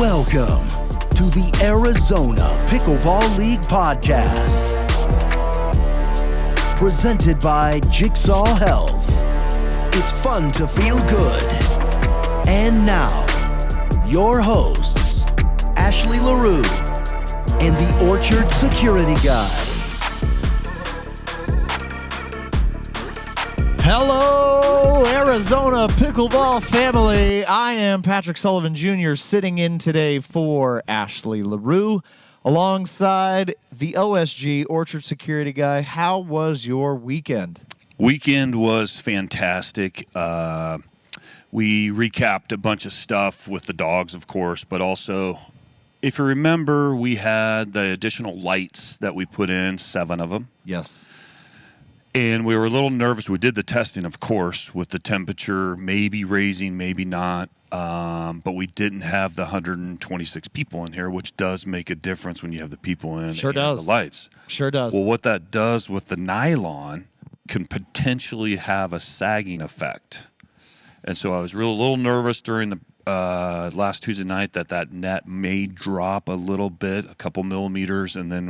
Welcome to the Arizona Pickleball League podcast. Presented by Jigsaw Health. It's fun to feel good. And now, your hosts, Ashley LaRue and the Orchard Security Guy. Hello, Arizona Pickleball family. I am Patrick Sullivan Jr. sitting in today for Ashley LaRue alongside the OSG Orchard Security Guy. How was your weekend? Weekend was fantastic. We recapped a bunch of stuff with the dogs, of course, but also, if you remember, we had the additional lights that we put in, 7 of them. Yes. And we were a little nervous. We did the testing, of course, with the temperature maybe raising, maybe not. But we didn't have the 126 people in here, which does make a difference when you have the people in Sure and does. the lights. Sure does. Well, what that does with the nylon can potentially have a sagging effect. And so I was a little nervous during the last Tuesday night that net may drop a little bit, a couple millimeters, and then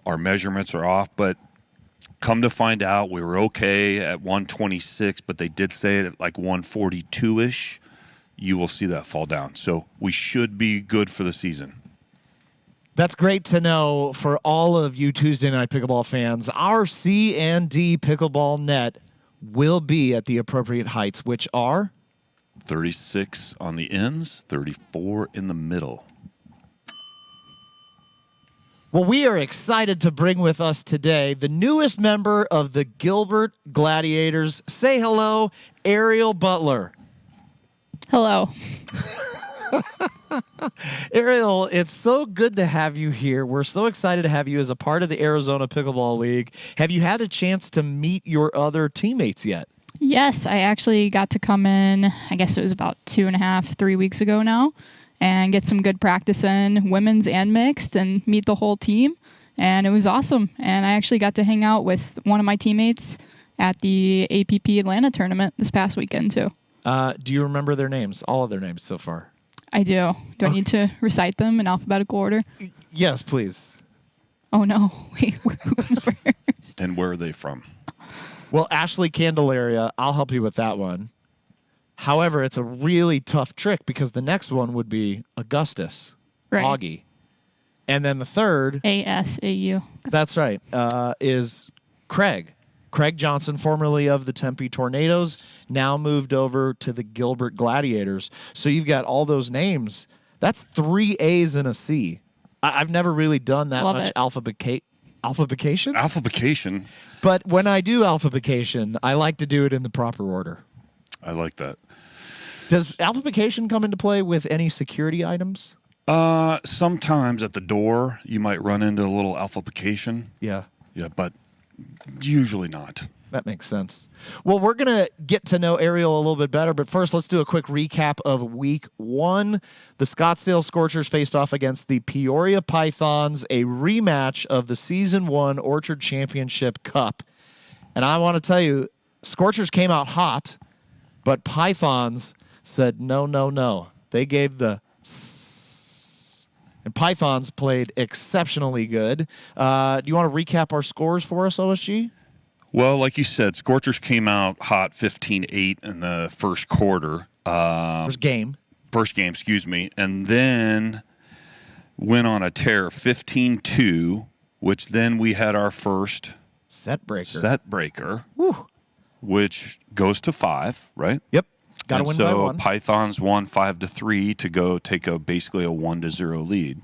our measurements are off. But come to find out, we were okay at 126, but they did say at like 142-ish, you will see that fall down. So we should be good for the season. That's great to know for all of you Tuesday Night Pickleball fans. Our C&D Pickleball net will be at the appropriate heights, which are 36 on the ends, 34 in the middle. Well, we are excited to bring with us today the newest member of the Gilbert Gladiators. Say hello, Arielle Butler. Hello. Arielle, it's so good to have you here. We're so excited to have you as a part of the Arizona Pickleball League. Have you had a chance to meet your other teammates yet? Yes, I actually got to come in, I guess it was about 2.5, 3 weeks ago now, and get some good practice in women's and mixed and meet the whole team. And it was awesome. And I actually got to hang out with one of my teammates at the APP Atlanta tournament this past weekend too. Do you remember their names? All of their names so far? I do. Do I need to recite them in alphabetical order? Yes, please. Oh, no. Wait, who comes first? And where are they from? Well, Ashley Candelaria, I'll help you with that one. However, it's a really tough trick because the next one would be Augustus, Right. Augie. And then the third, ASAU. that's right, is Craig. Craig Johnson, formerly of the Tempe Tornadoes, now moved over to the Gilbert Gladiators. So you've got all those names. That's 3 A's and a C. I've never really done that Love much it. alphabetication. Alphabetication. But when I do alphabetication, I like to do it in the proper order. I like that. Does alphabetication come into play with any security items? Sometimes at the door, you might run into a little alphabetication. Yeah. Yeah, but usually not. That makes sense. Well, we're going to get to know Arielle a little bit better, but first let's do a quick recap of week 1. The Scottsdale Scorchers faced off against the Peoria Pythons, a rematch of the Season 1 Orchard Championship Cup. And I want to tell you, Scorchers came out hot, but Pythons said no, no, no. They gave the and Pythons played exceptionally good. Do you want to recap our scores for us, OSG? Well, like you said, Scorchers came out hot 15-8 in the first quarter. First game, excuse me. And then went on a tear 15-2, which then we had our first set breaker. set breaker, Whew. which goes to 5, right? Yep. Got to And win so by 1. Pythons won 5-3 to go take basically a 1-0 lead.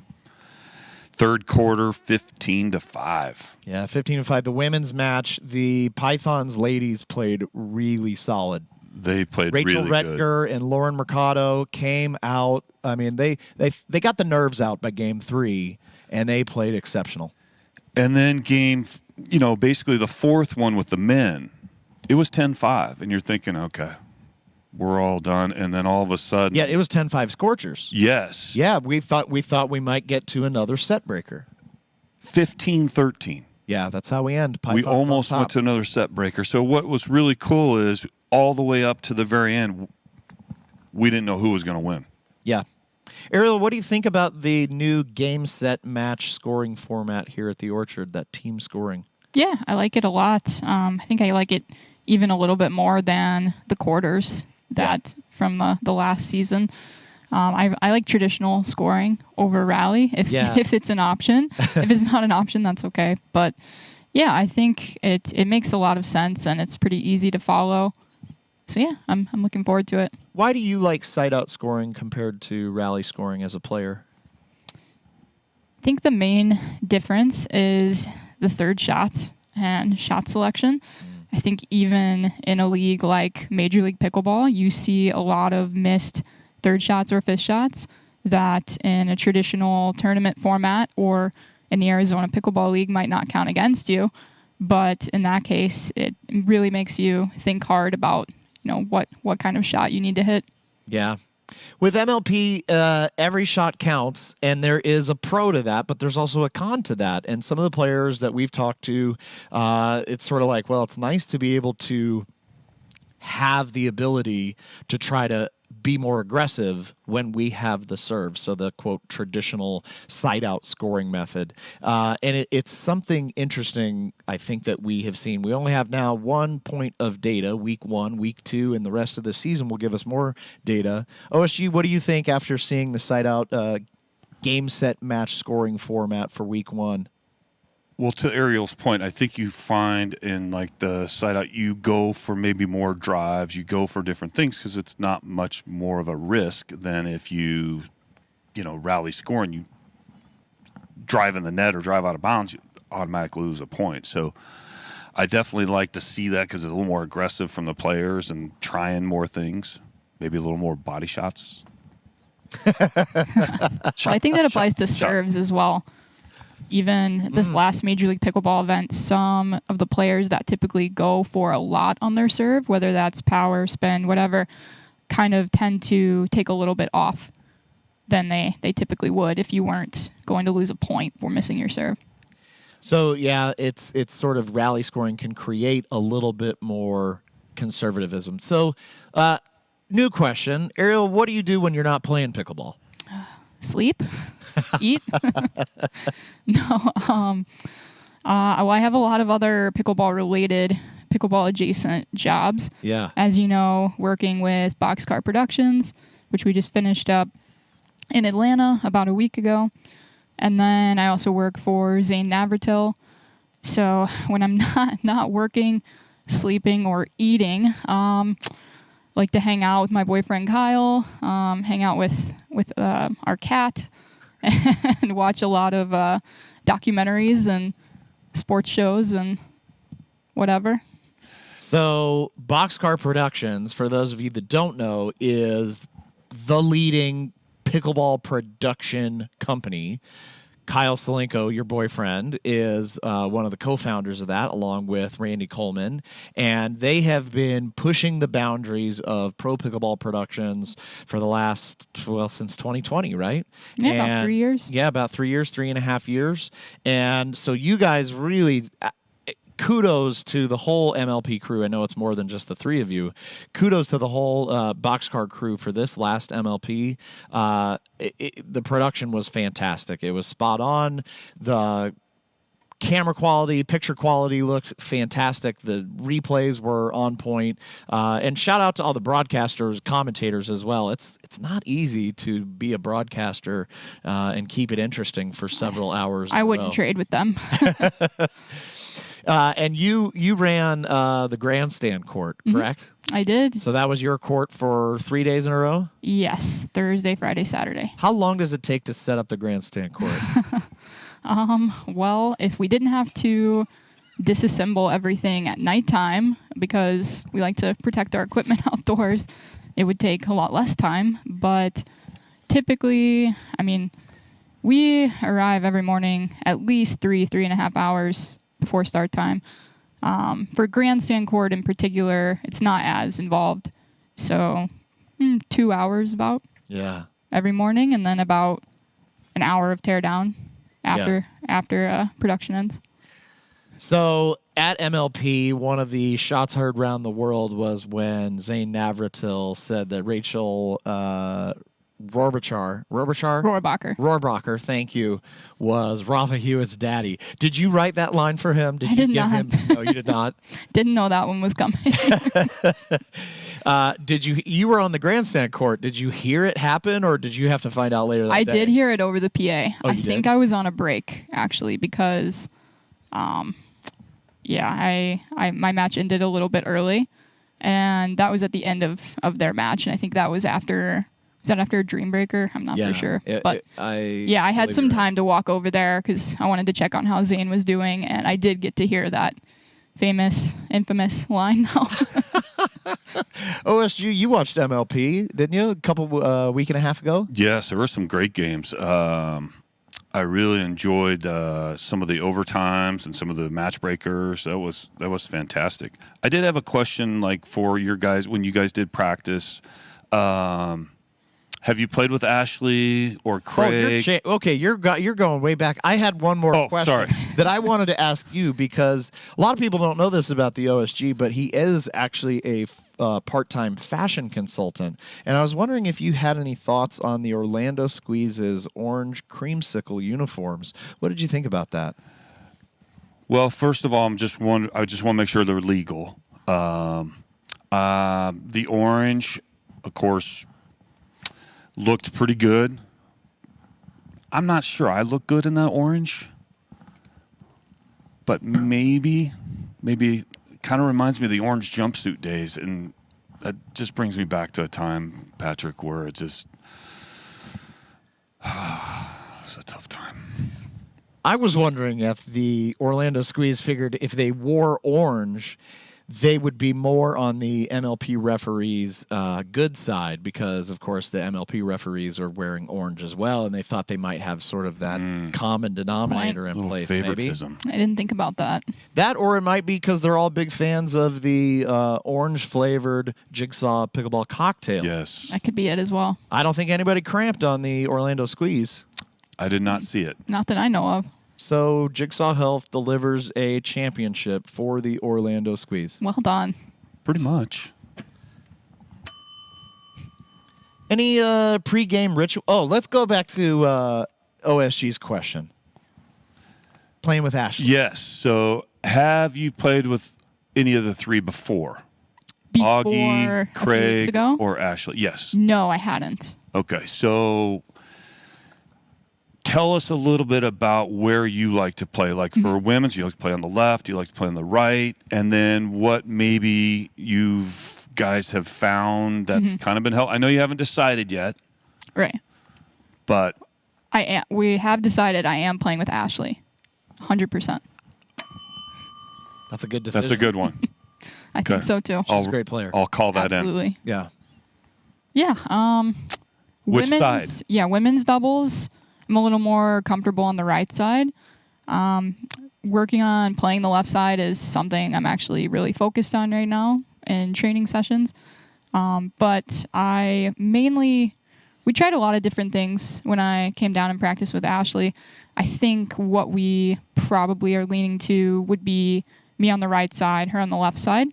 Third quarter, 15-5. Yeah, 15-5. The women's match, the Pythons ladies played really solid. They played Rachel really good. Retker and Lauren Mercado came out. I mean, they got the nerves out by game 3, and they played exceptional. And then basically the fourth one with the men, it was 10-5. And you're thinking, okay, we're all done. And then all of a sudden. Yeah, it was 10-5 Scorchers. Yes. Yeah, we thought we might get to another set breaker. 15-13. Yeah, that's how we end. Pythons We almost on top. went to another set breaker. So what was really cool is all the way up to the very end, we didn't know who was going to win. Yeah. Arielle, what do you think about the new game set match scoring format here at the Orchard, that team scoring? Yeah, I like it a lot. I think I like it even a little bit more than the quarters from the last season. I like traditional scoring over rally if it's an option. If it's not an option, that's okay. But yeah, I think it makes a lot of sense and it's pretty easy to follow. So yeah, I'm looking forward to it. Why do you like side out scoring compared to rally scoring as a player? I think the main difference is the third shots and shot selection. I think even in a league like Major League Pickleball, you see a lot of missed third shots or fifth shots that in a traditional tournament format or in the Arizona Pickleball League might not count against you. But in that case, it really makes you think hard about, what kind of shot you need to hit. Yeah. With MLP, every shot counts, and there is a pro to that, but there's also a con to that. And some of the players that we've talked to, it's sort of like, well, it's nice to be able to have the ability to try to be more aggressive when we have the serve. So the, quote, traditional side-out scoring method. And it's something interesting, I think, that we have seen. We only have now 1 point of data, week 1, week 2, and the rest of the season will give us more data. OSG, what do you think after seeing the side-out game set match scoring format for week 1? Well, to Arielle's point, I think you find in like the side out, you go for maybe more drives, you go for different things because it's not much more of a risk than if you rally score and you drive in the net or drive out of bounds, you automatically lose a point. So I definitely like to see that because it's a little more aggressive from the players and trying more things, maybe a little more body shots. Well, I think that applies to serves as well. Even this last Major League Pickleball event, some of the players that typically go for a lot on their serve, whether that's power, spin, whatever, kind of tend to take a little bit off than they typically would if you weren't going to lose a point for missing your serve. So, yeah, it's sort of rally scoring can create a little bit more conservatism. So, new question. Arielle, what do you do when you're not playing pickleball? Sleep. Eat. No. Well, I have a lot of other pickleball adjacent jobs. Yeah. As you know, working with Boxcar Productions, which we just finished up in Atlanta about a week ago. And then I also work for Zane Navratil. So when I'm not working, sleeping, or eating, like to hang out with my boyfriend Kyle, hang out with our cat, and watch a lot of documentaries and sports shows and whatever. So Boxcar Productions, for those of you that don't know, is the leading pickleball production company. Kyle Salenko, your boyfriend, is one of the co-founders of that, along with Randy Coleman. And they have been pushing the boundaries of pro pickleball productions for the last, since 2020, right? Yeah, about 3 years. Yeah, about 3 years, 3.5 years. And so you guys really... kudos to the whole MLP crew. I know it's more than just the three of you. Kudos to the whole Boxcar crew for this last MLP. The production was fantastic. It was spot on. The camera quality, picture quality looked fantastic. The replays were on point. And shout out to all the broadcasters, commentators as well. It's not easy to be a broadcaster and keep it interesting for several hours. I wouldn't trade with them. And you ran the grandstand court, correct? I did. So that was your court for 3 days in a row? Yes, Thursday, Friday, Saturday. How long does it take to set up the grandstand court? Well, if we didn't have to disassemble everything at nighttime, because we like to protect our equipment outdoors, it would take a lot less time. But typically, we arrive every morning at least 3.5 hours before start time. For grandstand court in particular, it's not as involved. So 2 hours about every morning, and then about an hour of tear down after production ends. So at MLP, one of the shots heard around the world was when Zane Navratil said that Rachel Rohrbacher, thank you, was Rafa Hewitt's daddy. Did you write that line for him? I did not. Him? No, you did not. Didn't know that one was coming. You were on the grandstand court. Did you hear it happen, or did you have to find out later that I day? did hear it over the PA. Oh, I think did? I was on a break, actually, because, my match ended a little bit early, and that was at the end of their match, and I think that was after... Is that after a Dream Breaker? I'm not for sure. I had some time to walk over there because I wanted to check on how Zane was doing, and I did get to hear that infamous line now. OSG, you watched MLP, didn't you? A couple week and a half ago? Yes, there were some great games. I really enjoyed some of the overtimes and some of the match breakers. That was fantastic. I did have a question, like, for your guys when you guys did practice. Have you played with Ashley or Craig? You're going way back. I had one more question that I wanted to ask you, because a lot of people don't know this about the OSG, but he is actually a part-time fashion consultant. And I was wondering if you had any thoughts on the Orlando Squeeze's orange creamsicle uniforms. What did you think about that? Well, first of all, I just want to make sure they're legal. The orange, of course, looked pretty good. I'm not sure I look good in that orange, but maybe kind of reminds me of the orange jumpsuit days, and that just brings me back to a time, Patrick, where it just it's a tough time. I was wondering if the Orlando Squeeze figured if they wore orange, they would be more on the MLP referees' good side, because, of course, the MLP referees are wearing orange as well, and they thought they might have sort of that common denominator in place. Favoritism. I didn't think about that. That, or it might be because they're all big fans of the orange-flavored Jigsaw Pickleball Cocktail. Yes. That could be it as well. I don't think anybody cramped on the Orlando Squeeze. I did not see it. Not that I know of. So Jigsaw Health delivers a championship for the Orlando Squeeze. Well done. Pretty much. Any pre-game ritual? Oh, let's go back to OSG's question. Playing with Ashley. Yes. So have you played with any of the three before? Before Augie, a few Craig, weeks ago? or Ashley? Yes. No, I hadn't. Okay. So tell us a little bit about where you like to play. Like for women's, you like to play on the left, you like to play on the right, and then what maybe you guys have found that's kind of been helpful. I know you haven't decided yet. Right. But we have decided I am playing with Ashley. 100%. That's a good decision. That's a good one. I think so too. She's a great player. I'll call that Absolutely. in. Yeah. Yeah. Which women's, side? Yeah, women's doubles. I'm a little more comfortable on the right side. Working on playing the left side is something I'm actually really focused on right now in training sessions. But we tried a lot of different things when I came down and practiced with Ashley. I think what we probably are leaning to would be me on the right side, her on the left side.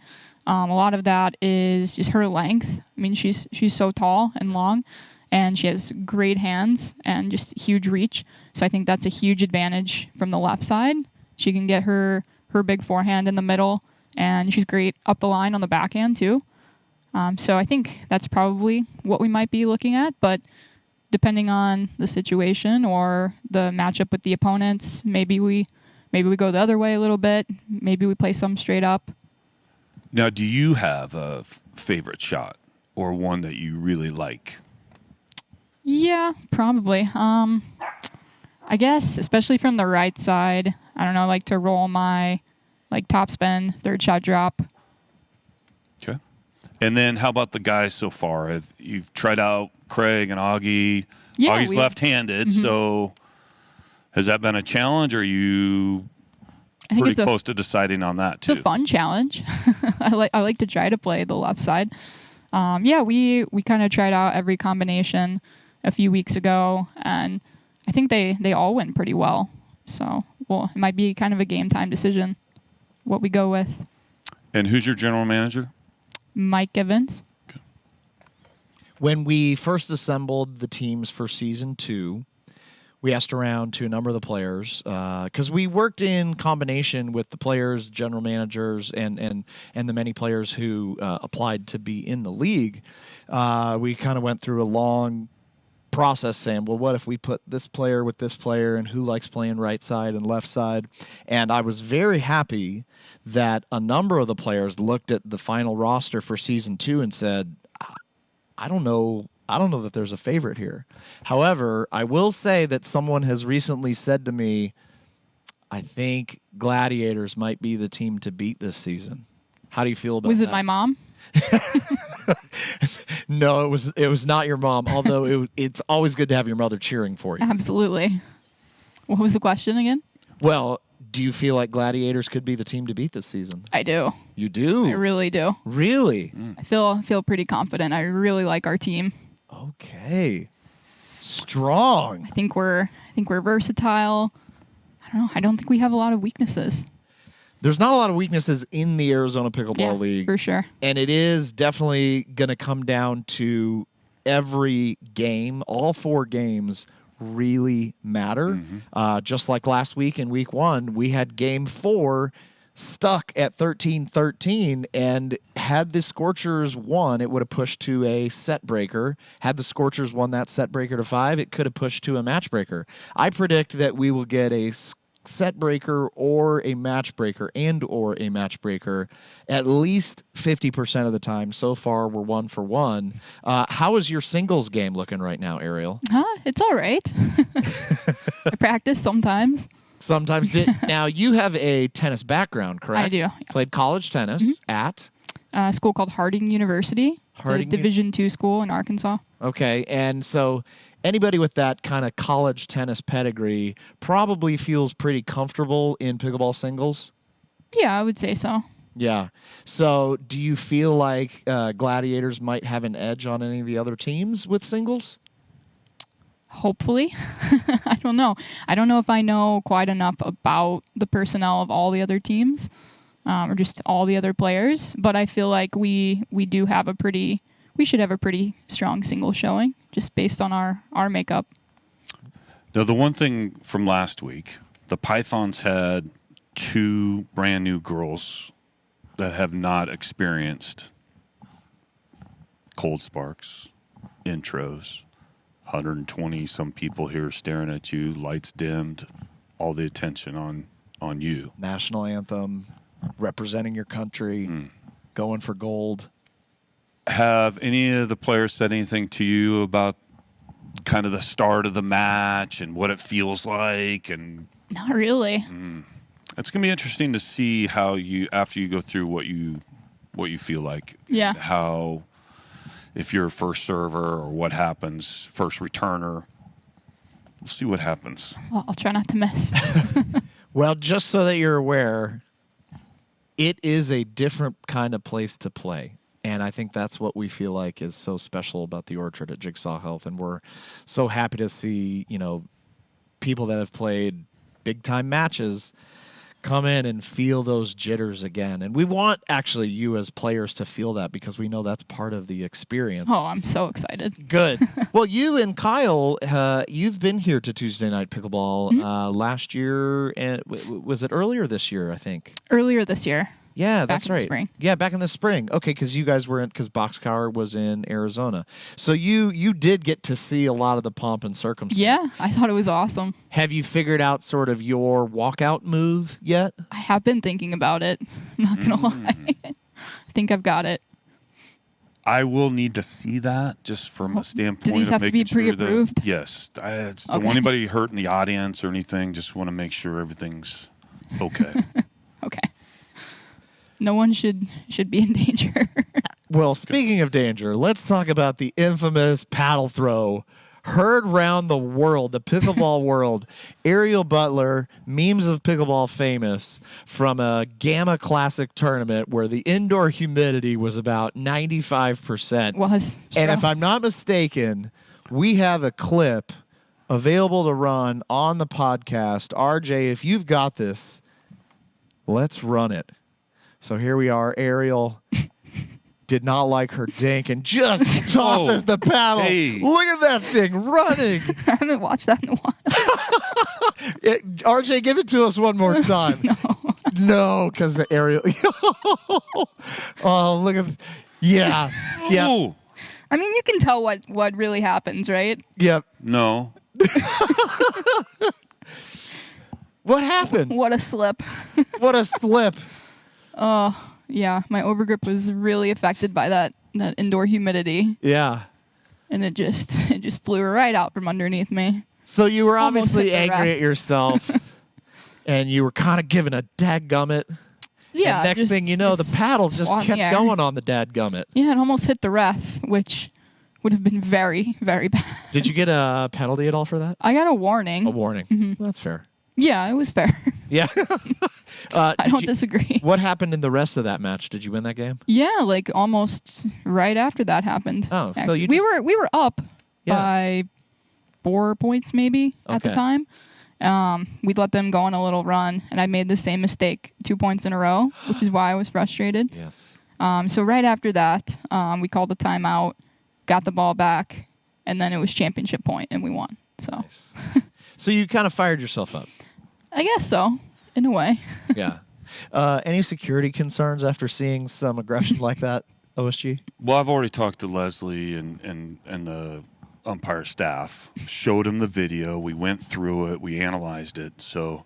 A lot of that is just her length. I mean, she's so tall and long, and she has great hands and just huge reach. So I think that's a huge advantage from the left side. She can get her big forehand in the middle, and she's great up the line on the backhand too. So I think that's probably what we might be looking at. But depending on the situation or the matchup with the opponents, maybe we go the other way a little bit. Maybe we play some straight up. Now, do you have a favorite shot or one that you really like? Yeah, probably. I guess, especially from the right side, I don't know, I like to roll my top spin, third shot drop. Okay. And then how about the guys so far? You've tried out Craig and Augie. Yeah, Augie's left-handed, so has that been a challenge, or are you pretty close to deciding on that too? It's a fun challenge. I like to try to play the left side. We kind of tried out every combination a few weeks ago, and I think they all went pretty well. So, it might be kind of a game time decision what we go with. And who's your general manager? Mike Givens. What When we first assembled the teams for season 2, we asked around to a number of the players because we worked in combination with the players, general managers, and the many players who applied to be in the league. We kind of went through a long process saying, well, what if we put this player with this player and who likes playing right side and left side? And I was very happy that a number of the players looked at the final roster for season 2 and said, I don't know that there's a favorite here. However, I will say that someone has recently said to me, I think Gladiators might be the team to beat this season. How do you feel about that? Was it my mom? No, it was not your mom, although it's always good to have your mother cheering for you. Absolutely. What was the question again? Well, do you feel like Gladiators could be the team to beat this season? I do. You do? I really do. Really? I feel pretty confident. I really like our team. Okay. Strong. I think we're versatile. I don't know. I don't think we have a lot of weaknesses. There's not a lot of weaknesses in the Arizona Pickleball League. For sure. And it is definitely going to come down to every game. All 4 games really matter. Just like last week in week 1, we had game 4 stuck at 13-13, and had the Scorchers won, it would have pushed to a set breaker. Had the Scorchers won that set breaker to 5, it could have pushed to a match breaker. I predict that we will get a set breaker or a match breaker at least 50% of the time. So far, we're 1 for 1. How is your singles game looking right now, Arielle? It's all right. I practice sometimes. Now, you have a tennis background, correct? I do. Yeah. Played college tennis at? A school called Harding University. It's a Division II school in Arkansas. Okay, and so anybody with that kind of college tennis pedigree probably feels pretty comfortable in pickleball singles? Yeah, I would say so. Yeah. So do you feel like Gladiators might have an edge on any of the other teams with singles? Hopefully. I don't know. I don't know if I know quite enough about the personnel of all the other teams or just all the other players, but I feel like we should have a pretty strong single showing just based on our makeup. Now, the one thing from last week, the Pythons had 2 brand new girls that have not experienced cold sparks, intros, 120 some people here staring at you, lights dimmed, all the attention on you. National anthem, representing your country, going for gold. Have any of the players said anything to you about kind of the start of the match and what it feels like? And not really. It's going to be interesting to see how you, after you go through what you feel like. Yeah. How, if you're a first server or what happens, first returner. We'll see what happens. Well, I'll try not to miss. Well, just so that you're aware, it is a different kind of place to play. And I think that's what we feel like is so special about the Orchard at Jigsaw Health. And we're so happy to see, people that have played big-time matches come in and feel those jitters again. And we want, actually, you as players to feel that because we know that's part of the experience. Oh, I'm so excited. Good. Well, you and Kyle, you've been here to Tuesday Night Pickleball last year. And was it earlier this year, I think? Earlier this year. Yeah, that's right. Back in the spring. Yeah, back in the spring. Okay, because you guys weren't, because Boxcar was in Arizona. So you did get to see a lot of the pomp and circumstance. Yeah, I thought it was awesome. Have you figured out sort of your walkout move yet? I have been thinking about it. I'm not going to lie. I think I've got it. I will need to see that just from a standpoint Do these of have to be making sure pre-approved? that, yes. Don't Okay. want anybody hurt in the audience or anything. Just want to make sure everything's okay. Okay. No one should be in danger. Well, speaking of danger, let's talk about the infamous paddle throw heard round the world, the pickleball world. Arielle Butler, memes of pickleball famous, from a Gamma Classic tournament where the indoor humidity was about 95%. And if I'm not mistaken, we have a clip available to run on the podcast. RJ, if you've got this, let's run it. So here we are, Arielle. did not like her dink and just tosses the paddle. Hey. Look at that thing running. I haven't watched that in a while. RJ, give it to us one more time. No, because Arielle. Oh, look at. Yeah. Yeah. Ooh. I mean, you can tell what really happens, right? Yep. No. What happened? What a slip. What a slip. Oh, yeah. My overgrip was really affected by that indoor humidity, Yeah. and it just flew right out from underneath me. So you were Almost obviously hit the angry ref. at yourself, and you were kind of giving a dadgummit. Yeah. And next thing you know, the paddle just swat in kept the air. going on the dadgummit. Yeah, it almost hit the ref, which would have been very, very bad. Did you get a penalty at all for that? I got a warning. A warning. That's fair. Yeah, it was fair. Yeah. I don't disagree. What happened in the rest of that match? Did you win that game? Yeah, like almost right after that happened. Oh, so actually. you we just- were up Yeah. by 4 points maybe at the Okay. time. We'd let them go on a little run, and I made the same mistake 2 points in a row, which is why I was frustrated. Yes. So right after that, we called a timeout, got the ball back, and then it was championship point, and we won. So Nice. So you kind of fired yourself up. I guess so, in a way. Yeah. Any security concerns after seeing some aggression like that, OSG? Well, I've already talked to Leslie and the umpire staff. Showed him the video. We went through it. We analyzed it. So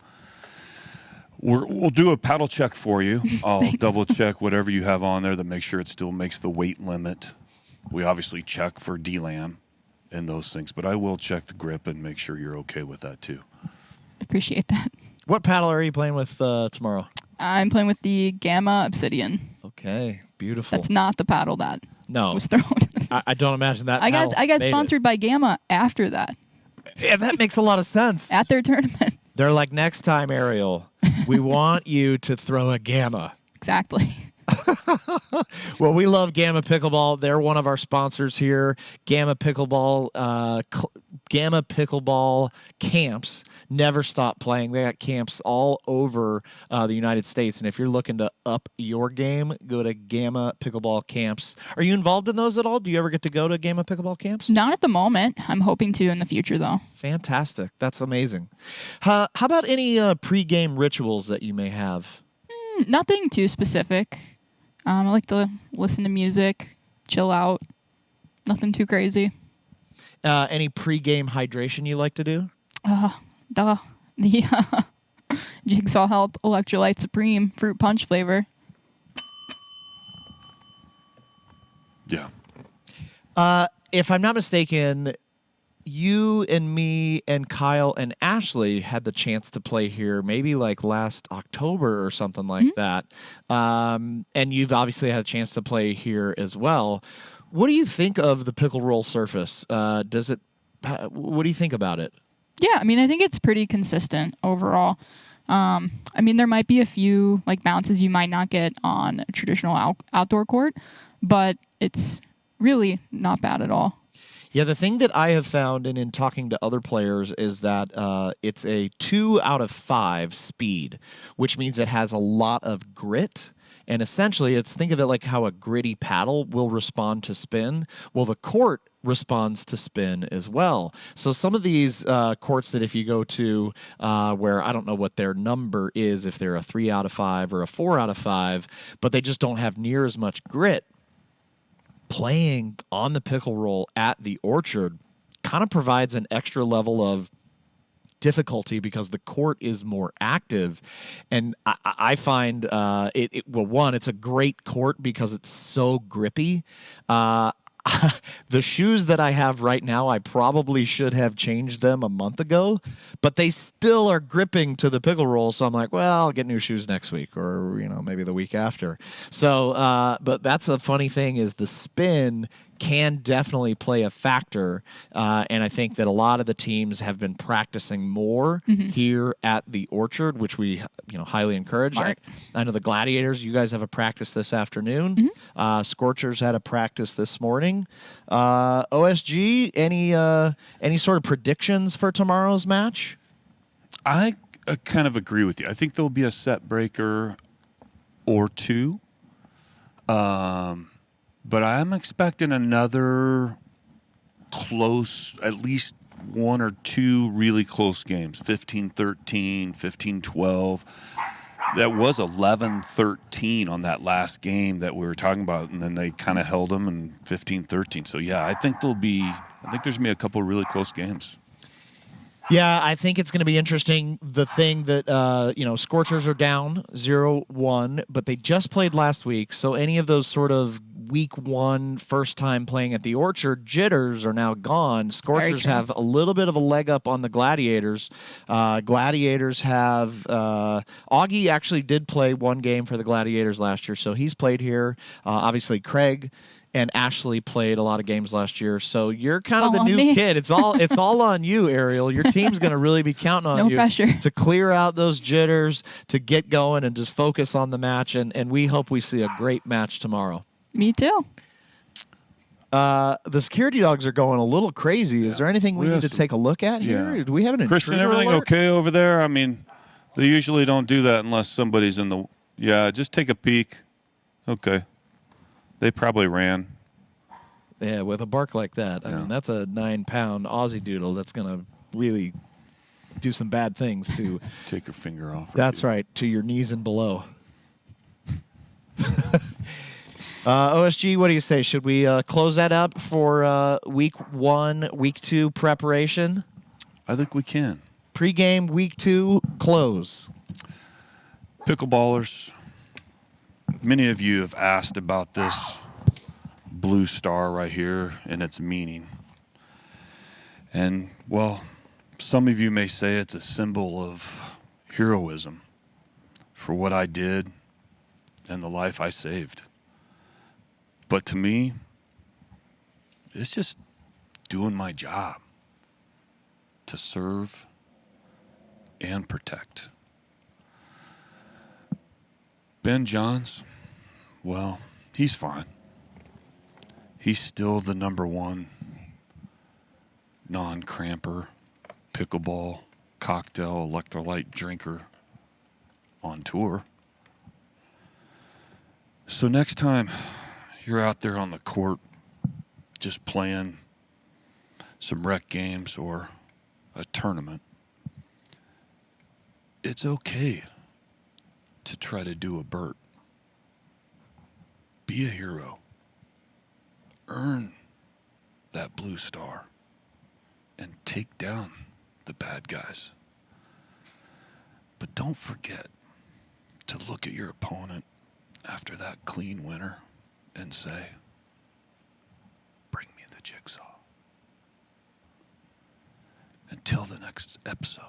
we'll do a paddle check for you. I'll double check whatever you have on there to make sure it still makes the weight limit. We obviously check for DLAM and those things, but I will check the grip and make sure you're okay with that too. Appreciate that. What paddle are you playing with tomorrow? I'm playing with the Gamma Obsidian. Okay, beautiful. That's not the paddle that No, was thrown. I don't imagine that. I got paddle made sponsored by Gamma after that it. Yeah, that makes a lot of sense. at their tournament. They're like, next time, Arielle, we want you to throw a Gamma. Exactly. Well, we love Gamma Pickleball. They're one of our sponsors here. Gamma Pickleball, Gamma Pickleball camps never stop playing. They got camps all over the United States. And if you're looking to up your game, go to Gamma Pickleball camps. Are you involved in those at all? Do you ever get to go to Gamma Pickleball camps? Not at the moment. I'm hoping to in the future, though. Fantastic. That's amazing. How about any pre-game rituals that you may have? Nothing too specific. I like to listen to music, chill out. Nothing too crazy. Any pre-game hydration you like to do? The Jigsaw Health Electrolyte Supreme Fruit Punch flavor. Yeah. If I'm not mistaken, you and me and Kyle and Ashley had the chance to play here maybe like last October or something like that. And you've obviously had a chance to play here as well. What do you think of the pickle roll surface? What do you think about it? Yeah, I mean, I think it's pretty consistent overall. I mean, there might be a few like bounces you might not get on a traditional outdoor court, but it's really not bad at all. Yeah, the thing that I have found and in talking to other players is that it's a 2 out of 5 speed, which means it has a lot of grit. And essentially, think of it like how a gritty paddle will respond to spin. Well, the court responds to spin as well. So some of these courts that if you go to where I don't know what their number is, if they're a 3 out of 5 or a 4 out of 5, but they just don't have near as much grit, playing on the pickle roll at the Orchard kind of provides an extra level of difficulty because the court is more active. And I find well, one, it's a great court because it's so grippy. The shoes that I have right now, I probably should have changed them a month ago, but they still are gripping to the pickle roll. So I'm like, well, I'll get new shoes next week or, maybe the week after. So, but that's a funny thing is the spin can definitely play a factor. And I think that a lot of the teams have been practicing more here at the Orchard, which we, highly encourage. I know the Gladiators, you guys have a practice this afternoon. Scorchers had a practice this morning. OSG, any sort of predictions for tomorrow's match? I kind of agree with you. I think there'll be a set breaker or two. But I am expecting another close, at least one or two really close games, 15-13, 15-12. That was 11-13 on that last game that we were talking about, and then they kind of held them in 15-13. So, yeah, I think there's going to be a couple of really close games. Yeah, I think it's going to be interesting. The thing that, Scorchers are down 0-1, but they just played last week. So any of those sort of week one, first time playing at the Orchard jitters are now gone. Scorchers have a little bit of a leg up on the Gladiators. Gladiators have, Augie actually did play one game for the Gladiators last year, so he's played here. Obviously, Craig and Ashley played a lot of games last year, so you're kind of the new kid. It's all on you, Arielle. Your team's going to really be counting on you to clear out those jitters, to get going, and just focus on the match. And we hope we see a great match tomorrow. Me too. The security dogs are going a little crazy. Is there anything we need to take a look at here? Do we have an intruder Christian, everything alert? okay over there? I mean, they usually don't do that unless somebody's in the... Yeah, just take a peek. Okay. They probably ran. Yeah, with a bark like that. I mean, that's a 9-pound Aussie doodle that's going to really do some bad things to... Take your finger off. That's right, to your knees and below. OSG, what do you say? Should we close that up for week one, week two preparation? I think we can. Pre-game, week two, close. Pickleballers, many of you have asked about this blue star right here and its meaning. And, well, some of you may say it's a symbol of heroism for what I did and the life I saved. But to me, it's just doing my job to serve and protect. Ben Johns, well, he's fine. He's still the #1 non-cramper, pickleball, cocktail, electrolyte drinker on tour. So next time you're out there on the court just playing some rec games or a tournament, it's okay to try to do a Bert. Be a hero. Earn that blue star and take down the bad guys. But don't forget to look at your opponent after that clean winner and say, bring me the jigsaw. Until the next episode.